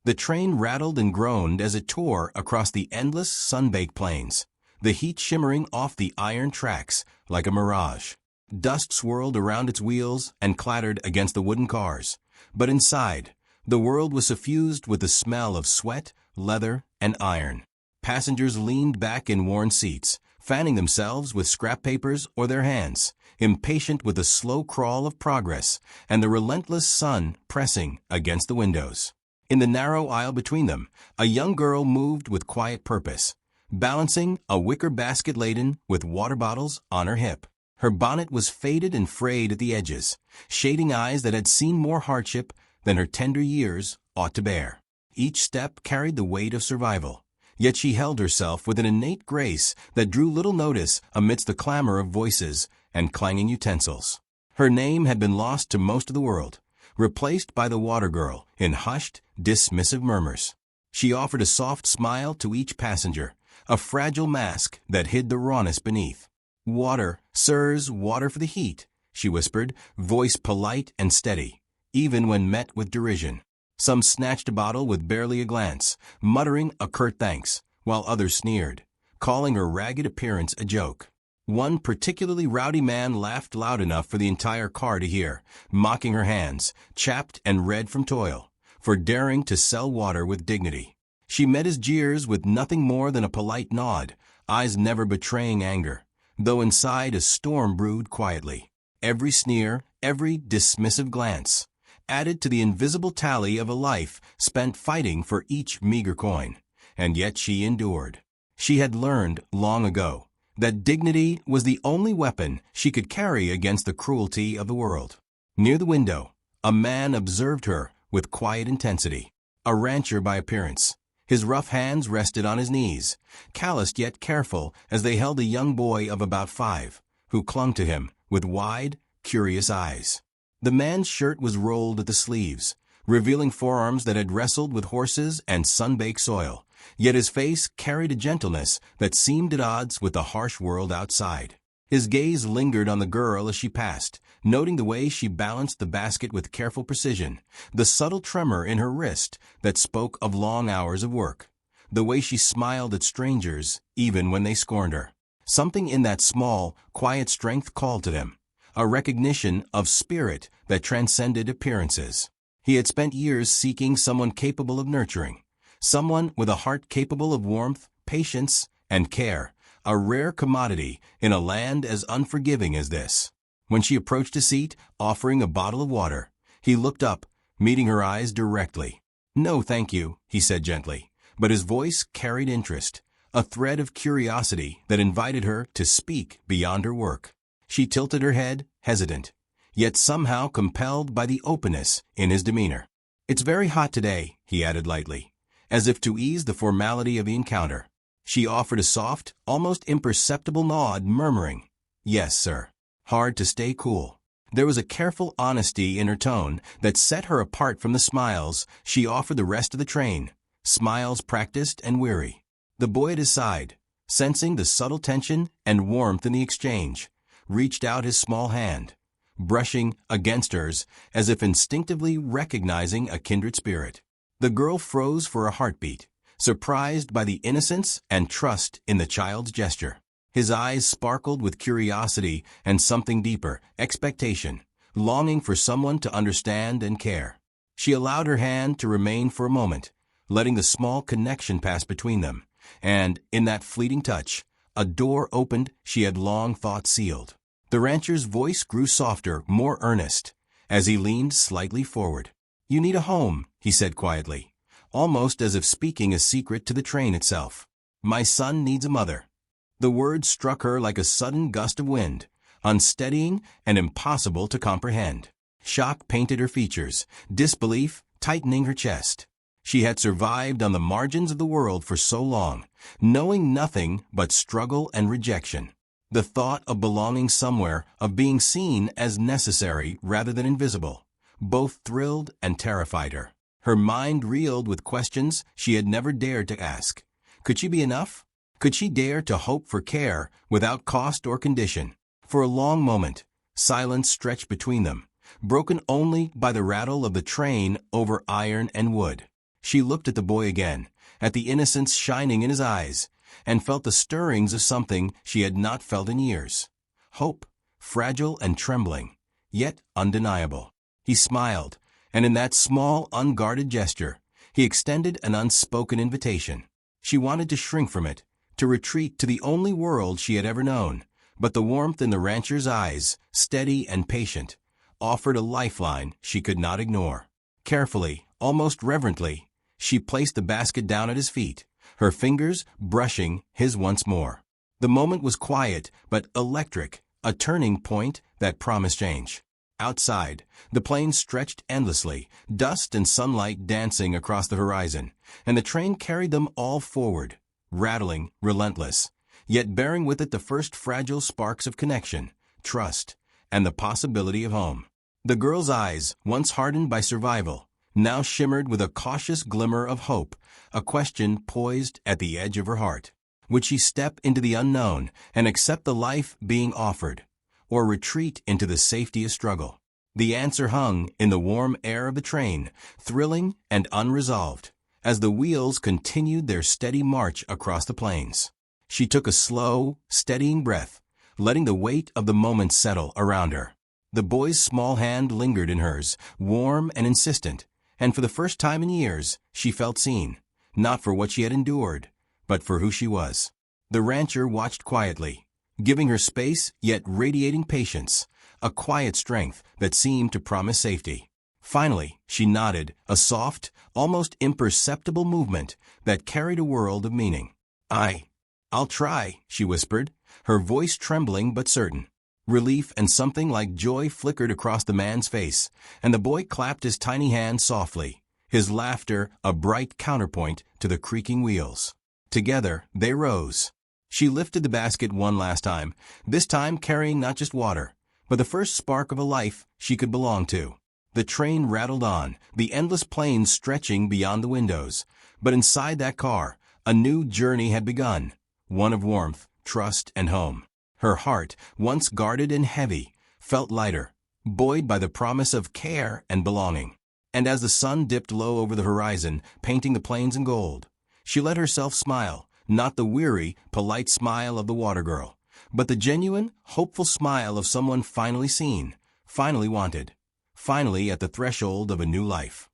The train rattled and groaned as it tore across the endless sun-baked plains, the heat shimmering off the iron tracks like a mirage. Dust swirled around its wheels and clattered against the wooden cars. But inside, the world was suffused with the smell of sweat, leather, and iron. Passengers leaned back in worn seats, fanning themselves with scrap papers or their hands, impatient with the slow crawl of progress and the relentless sun pressing against the windows. In the narrow aisle between them, a young girl moved with quiet purpose, balancing a wicker basket laden with water bottles on her hip. Her bonnet was faded and frayed at the edges, shading eyes that had seen more hardship than her tender years ought to bear. Each step carried the weight of survival, yet she held herself with an innate grace that drew little notice amidst the clamor of voices and clanging utensils. Her name had been lost to most of the world, replaced by the water girl in hushed, dismissive murmurs. She offered a soft smile to each passenger, a fragile mask that hid the rawness beneath. "Water, sirs, water for the heat," she whispered, voice polite and steady, even when met with derision. Some snatched a bottle with barely a glance, muttering a curt thanks, while others sneered, calling her ragged appearance a joke. One particularly rowdy man laughed loud enough for the entire car to hear, mocking her hands, chapped and red from toil, for daring to sell water with dignity. She met his jeers with nothing more than a polite nod, eyes never betraying anger, though inside a storm brewed quietly. Every sneer, every dismissive glance, added to the invisible tally of a life spent fighting for each meager coin. And yet she endured. She had learned long ago that dignity was the only weapon she could carry against the cruelty of the world. Near the window, a man observed her with quiet intensity, a rancher by appearance. His rough hands rested on his knees, calloused yet careful as they held a young boy of about 5, who clung to him with wide, curious eyes. The man's shirt was rolled at the sleeves, revealing forearms that had wrestled with horses and sun-baked soil, yet his face carried a gentleness that seemed at odds with the harsh world outside. His gaze lingered on the girl as she passed, noting the way she balanced the basket with careful precision, the subtle tremor in her wrist that spoke of long hours of work, the way she smiled at strangers even when they scorned her. Something in that small, quiet strength called to them, a recognition of spirit that transcended appearances. He had spent years seeking someone capable of nurturing, someone with a heart capable of warmth, patience, and care, a rare commodity in a land as unforgiving as this. When she approached his seat, offering a bottle of water, he looked up, meeting her eyes directly. "No, thank you," he said gently, but his voice carried interest, a thread of curiosity that invited her to speak beyond her work. She tilted her head, hesitant, yet somehow compelled by the openness in his demeanor. "It's very hot today," he added lightly, as if to ease the formality of the encounter. She offered a soft, almost imperceptible nod, murmuring, "Yes, sir." Hard to stay cool. There was a careful honesty in her tone that set her apart from the smiles she offered the rest of the train, smiles practiced and weary. The boy at his side, sensing the subtle tension and warmth in the exchange, reached out his small hand, brushing against hers as if instinctively recognizing a kindred spirit. The girl froze for a heartbeat, surprised by the innocence and trust in the child's gesture. His eyes sparkled with curiosity and something deeper, expectation, longing for someone to understand and care. She allowed her hand to remain for a moment, letting the small connection pass between them, and, in that fleeting touch, a door opened she had long thought sealed. The rancher's voice grew softer, more earnest, as he leaned slightly forward. "You need a home," he said quietly, almost as if speaking a secret to the train itself. "My son needs a mother." The words struck her like a sudden gust of wind, unsteadying and impossible to comprehend. Shock painted her features, disbelief tightening her chest. She had survived on the margins of the world for so long, knowing nothing but struggle and rejection. The thought of belonging somewhere, of being seen as necessary rather than invisible, both thrilled and terrified her. Her mind reeled with questions she had never dared to ask. Could she be enough? Could she dare to hope for care without cost or condition? For a long moment, silence stretched between them, broken only by the rattle of the train over iron and wood. She looked at the boy again, at the innocence shining in his eyes, and felt the stirrings of something she had not felt in years. Hope, fragile and trembling, yet undeniable. He smiled, and in that small, unguarded gesture, he extended an unspoken invitation. She wanted to shrink from it, to retreat to the only world she had ever known, but the warmth in the rancher's eyes, steady and patient, offered a lifeline she could not ignore. Carefully, almost reverently, she placed the basket down at his feet, her fingers brushing his once more. The moment was quiet but electric, a turning point that promised change. Outside, the plains stretched endlessly, dust and sunlight dancing across the horizon, and the train carried them all forward, rattling, relentless, yet bearing with it the first fragile sparks of connection, trust, and the possibility of home. The girl's eyes, once hardened by survival, now shimmered with a cautious glimmer of hope, a question poised at the edge of her heart. Would she step into the unknown and accept the life being offered, or retreat into the safety of struggle? The answer hung in the warm air of the train, thrilling and unresolved, as the wheels continued their steady march across the plains. She took a slow, steadying breath, letting the weight of the moment settle around her. The boy's small hand lingered in hers, warm and insistent, and for the first time in years, she felt seen, not for what she had endured, but for who she was. The rancher watched quietly, giving her space yet radiating patience, a quiet strength that seemed to promise safety. Finally, she nodded, a soft, almost imperceptible movement that carried a world of meaning. I'll try, she whispered, her voice trembling but certain. Relief and something like joy flickered across the man's face, and the boy clapped his tiny hands softly, his laughter a bright counterpoint to the creaking wheels. Together, they rose. She lifted the basket one last time, this time carrying not just water, but the first spark of a life she could belong to. The train rattled on, the endless plains stretching beyond the windows, but inside that car, a new journey had begun, one of warmth, trust, and home. Her heart, once guarded and heavy, felt lighter, buoyed by the promise of care and belonging. And as the sun dipped low over the horizon, painting the plains in gold, she let herself smile, not the weary, polite smile of the water girl, but the genuine, hopeful smile of someone finally seen, finally wanted, finally at the threshold of a new life.